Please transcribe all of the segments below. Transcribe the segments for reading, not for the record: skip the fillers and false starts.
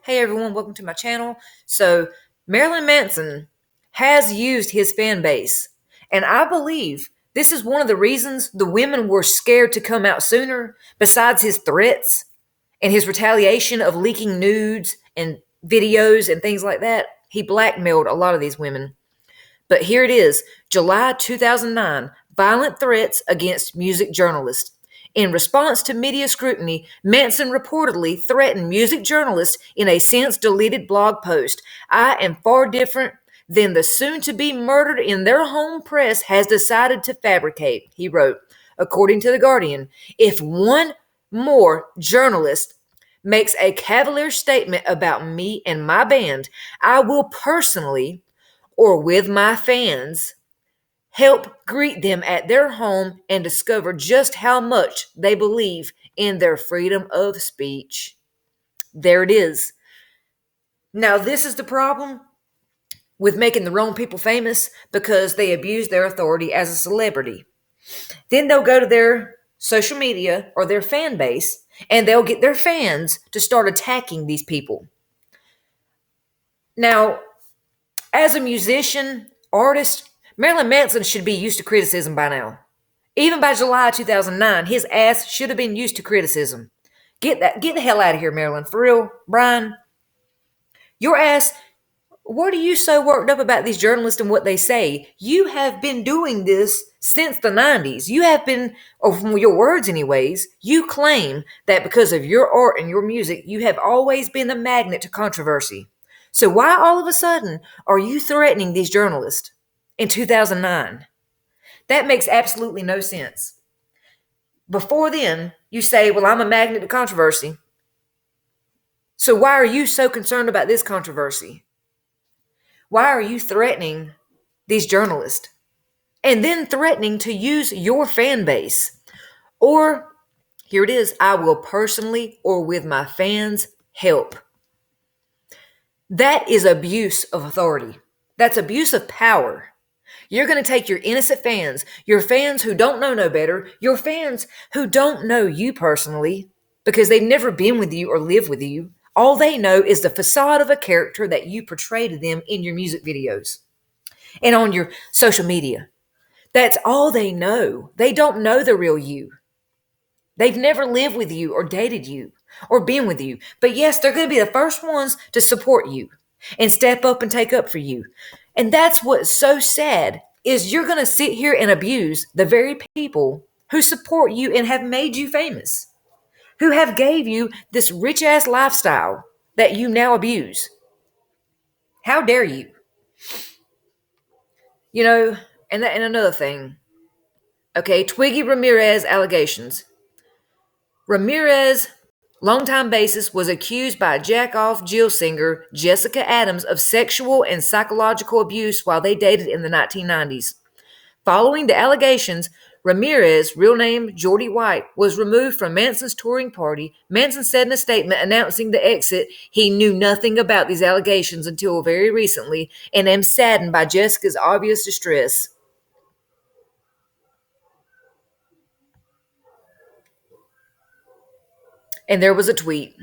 Hey everyone, welcome to my channel. So, Marilyn Manson has used his fan base, and I believe this is one of the reasons the women were scared to come out sooner, besides his threats and his retaliation of leaking nudes and videos and things like that. He blackmailed a lot of these women. But here it is, July 2009, violent threats against music journalists. In response to media scrutiny, Manson reportedly threatened music journalists in a since deleted blog post. I am far different than the soon to be murdered in their home press has decided to fabricate, he wrote. According to The Guardian, if one more journalist makes a cavalier statement about me and my band, I will personally, or with my fans, help greet them at their home and discover just how much they believe in their freedom of speech. There it is. Now, this is the problem with making the wrong people famous because they abuse their authority as a celebrity. Then they'll go to their social media or their fan base and they'll get their fans to start attacking these people. Now, as a musician, artist, Marilyn Manson should be used to criticism by now. Even by July 2009, his ass should have been used to criticism. Get the hell out of here, Marilyn. For real, Brian. Your ass, what are you so worked up about these journalists and what they say? You have been doing this since the 90s. You have been, or from your words anyways, you claim that because of your art and your music, you have always been a magnet to controversy. So why all of a sudden are you threatening these journalists in 2009? That makes absolutely no sense. Before then, you say, well, I'm a magnet to controversy. So why are you so concerned about this controversy? Why are you threatening these journalists? And then threatening to use your fan base. Or, here it is, I will personally or with my fans help. That is abuse of authority. That's abuse of power. You're going to take your innocent fans, your fans who don't know no better, your fans who don't know you personally because they've never been with you or lived with you. All they know is the facade of a character that you portray to them in your music videos and on your social media. That's all they know. They don't know the real you. They've never lived with you or dated you or been with you. But yes, they're going to be the first ones to support you and step up and take up for you. And that's what's so sad is you're going to sit here and abuse the very people who support you and have made you famous, who have gave you this rich ass lifestyle that you now abuse. How dare you? You know, and another thing. Okay, Twiggy Ramirez allegations. Ramirez, longtime bassist, was accused by jack-off Jill singer Jessica Adams of sexual and psychological abuse while they dated in the 1990s. Following the allegations, Ramirez, real name Jordy White, was removed from Manson's touring party. Manson said in a statement announcing the exit, he knew nothing about these allegations until very recently and am saddened by Jessica's obvious distress. And there was a tweet.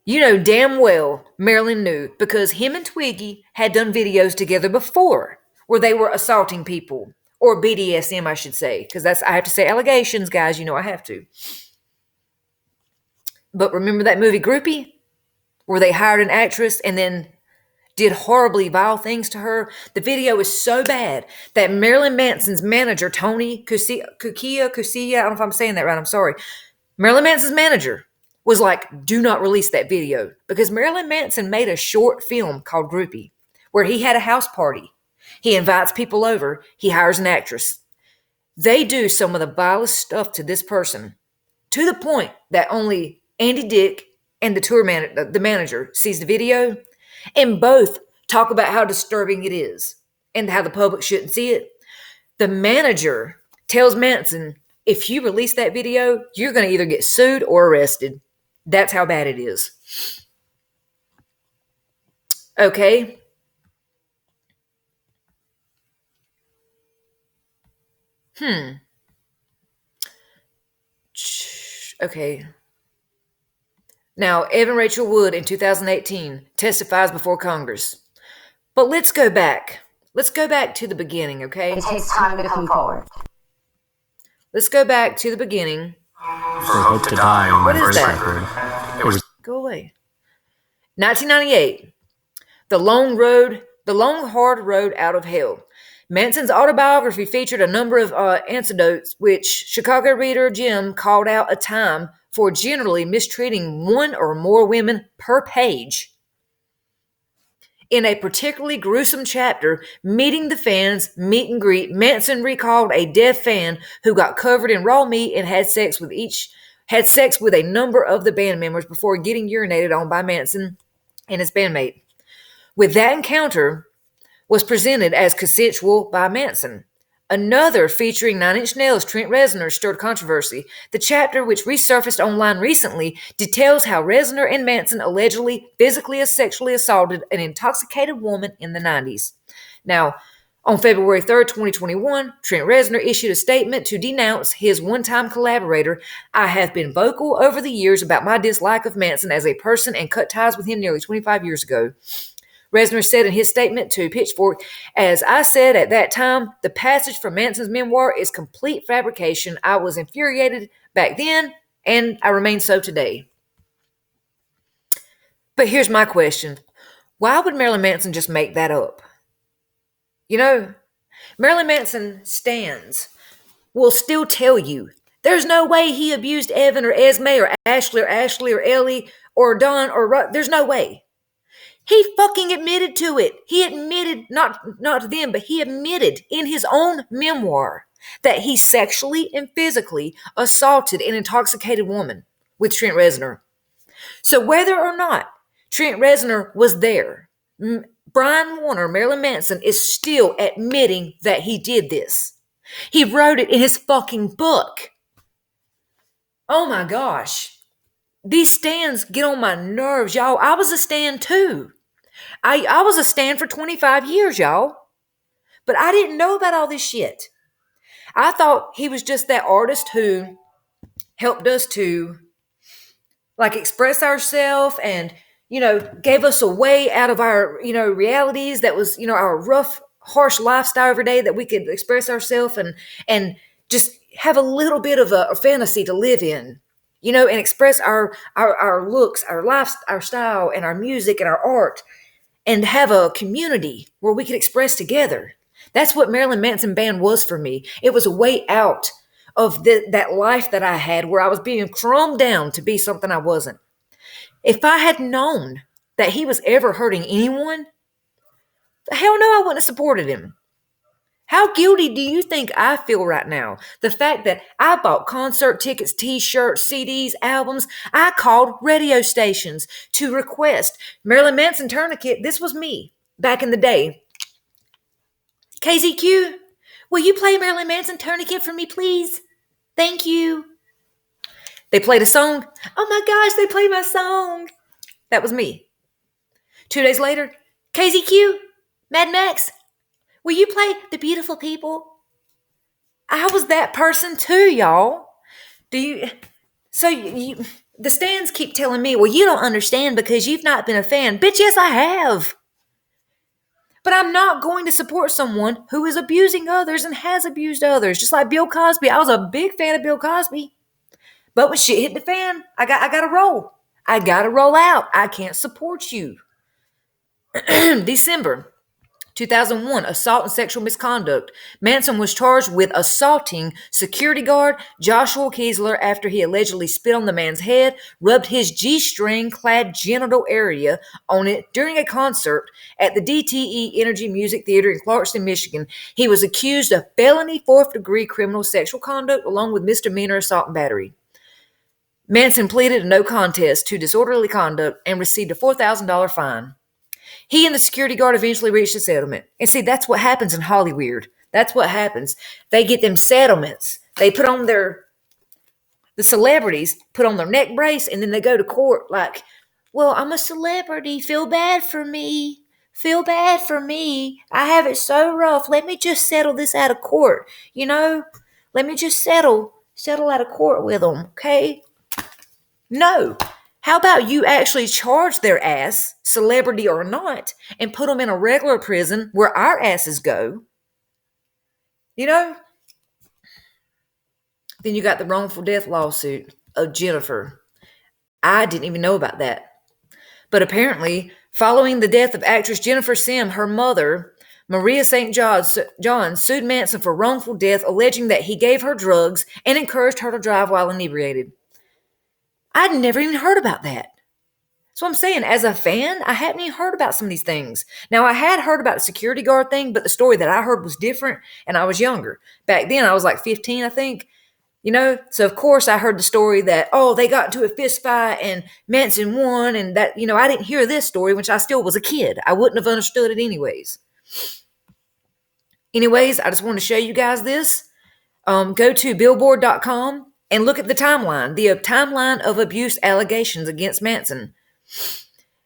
You know damn well Marilyn knew because him and Twiggy had done videos together before where they were assaulting people, or BDSM, I should say, because I have to say allegations, guys. You know I have to. But remember that movie Groupie, where they hired an actress and then did horribly vile things to her? The video is so bad that Marilyn Manson's manager, Tony Kukia, I don't know if I'm saying that right, I'm sorry. Marilyn Manson's manager was like, do not release that video, because Marilyn Manson made a short film called Groupie where he had a house party. He invites people over. He hires an actress. They do some of the vilest stuff to this person to the point that only Andy Dick and the manager sees the video, and both talk about how disturbing it is and how the public shouldn't see it. The manager tells Manson, if you release that video, you're going to either get sued or arrested. That's how bad it is. Okay. Okay. Now, Evan Rachel Wood in 2018 testifies before Congress. But let's go back. Let's go back to the beginning, okay? It takes time to come forward. Let's go back to the beginning. For Hope to Die on my first record. It was Go away. 1998. The Long Hard Road Out of Hell. Manson's autobiography featured a number of anecdotes which Chicago reader Jim called out a time for generally mistreating one or more women per page. In a particularly gruesome chapter, Meeting the Fans, Meet and Greet, Manson recalled a deaf fan who got covered in raw meat and had sex with a number of the band members before getting urinated on by Manson and his bandmate. With that encounter was presented as consensual by Manson. Another featuring Nine Inch Nails' Trent Reznor stirred controversy. The chapter, which resurfaced online recently, details how Reznor and Manson allegedly physically and sexually assaulted an intoxicated woman in the 90s. Now, on February 3rd, 2021, Trent Reznor issued a statement to denounce his one-time collaborator. I have been vocal over the years about my dislike of Manson as a person and cut ties with him nearly 25 years ago. Reznor said in his statement to Pitchfork, as I said at that time, the passage from Manson's memoir is complete fabrication. I was infuriated back then, and I remain so today. But here's my question. Why would Marilyn Manson just make that up? You know, Marilyn Manson stands will still tell you there's no way he abused Evan or Esme or Ashley or Ellie or Don or there's no way. He fucking admitted to it. He admitted, not to them, but he admitted in his own memoir that he sexually and physically assaulted an intoxicated woman with Trent Reznor. So whether or not Trent Reznor was there, Brian Warner, Marilyn Manson, is still admitting that he did this. He wrote it in his fucking book. Oh my gosh. These stands get on my nerves, y'all. I was a stand too. I was a stand for 25 years, y'all. But I didn't know about all this shit. I thought he was just that artist who helped us to express ourselves and, gave us a way out of our, realities that was, our rough, harsh lifestyle every day that we could express ourselves and just have a little bit of a fantasy to live in, and express our looks, our life, our style, and our music and our art, and have a community where we could express together. That's what Marilyn Manson Band was for me. It was a way out of that life that I had where I was being crumbed down to be something I wasn't. If I had known that he was ever hurting anyone, hell no, I wouldn't have supported him. How guilty do you think I feel right now? The fact that I bought concert tickets, t-shirts, CDs, albums. I called radio stations to request Marilyn Manson Tourniquet. This was me back in the day. KZQ, will you play Marilyn Manson Tourniquet for me, please? Thank you. They played a song. Oh my gosh, they played my song. That was me. 2 days later, KZQ, Mad Max, will you play The Beautiful People? I was that person too, y'all. The stands keep telling me, well, you don't understand because you've not been a fan. Bitch, yes, I have. But I'm not going to support someone who is abusing others and has abused others. Just like Bill Cosby. I was a big fan of Bill Cosby. But when shit hit the fan, I got to roll. I got to roll out. I can't support you. December 2001, assault and sexual misconduct. Manson was charged with assaulting security guard Joshua Kiesler after he allegedly spit on the man's head, rubbed his G-string clad genital area on it during a concert at the DTE Energy Music Theater in Clarkston, Michigan. He was accused of felony fourth-degree criminal sexual conduct along with misdemeanor assault and battery. Manson pleaded a no contest to disorderly conduct and received a $4,000 fine. He and the security guard eventually reached a settlement. And see, that's what happens in Hollywood. That's what happens. They get them settlements. They put on the celebrities put on their neck brace and then they go to court like, well, I'm a celebrity. Feel bad for me. Feel bad for me. I have it so rough. Let me just settle this out of court. Let me just settle out of court with them. Okay? No. How about you actually charge their ass, celebrity or not, and put them in a regular prison where our asses go? You know? Then you got the wrongful death lawsuit of Jennifer. I didn't even know about that. But apparently, following the death of actress Jennifer Sim, her mother, Maria St. John, sued Manson for wrongful death, alleging that he gave her drugs and encouraged her to drive while inebriated. I'd never even heard about that. So I'm saying, as a fan, I hadn't even heard about some of these things. Now, I had heard about the security guard thing, but the story that I heard was different, and I was younger. Back then, I was like 15, I think. So of course I heard the story that, oh, they got into a fist fight and Manson won, and that, I didn't hear this story, which I still was a kid. I wouldn't have understood it anyways. Anyways, I just wanted to show you guys this. Go to billboard.com and look at the timeline of abuse allegations against Manson.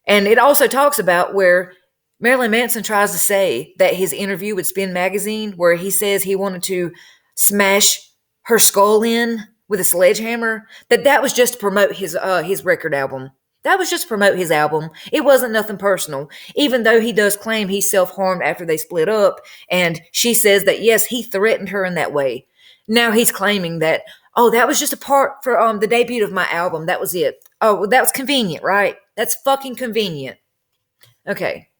And it also talks about where Marilyn Manson tries to say that his interview with Spin Magazine, where he says he wanted to smash her skull in with a sledgehammer, that was just to promote his record album. That was just to promote his album. It wasn't nothing personal, even though he does claim he self-harmed after they split up, and she says that, yes, he threatened her in that way. Now he's claiming that, oh, that was just a part for the debut of my album. That was it. Oh, well, that was convenient, right? That's fucking convenient. Okay,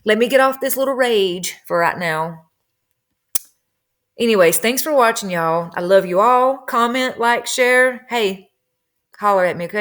let me get off this little rage for right now. Anyways, thanks for watching, y'all. I love you all. Comment, like, share. Hey, holler at me, okay?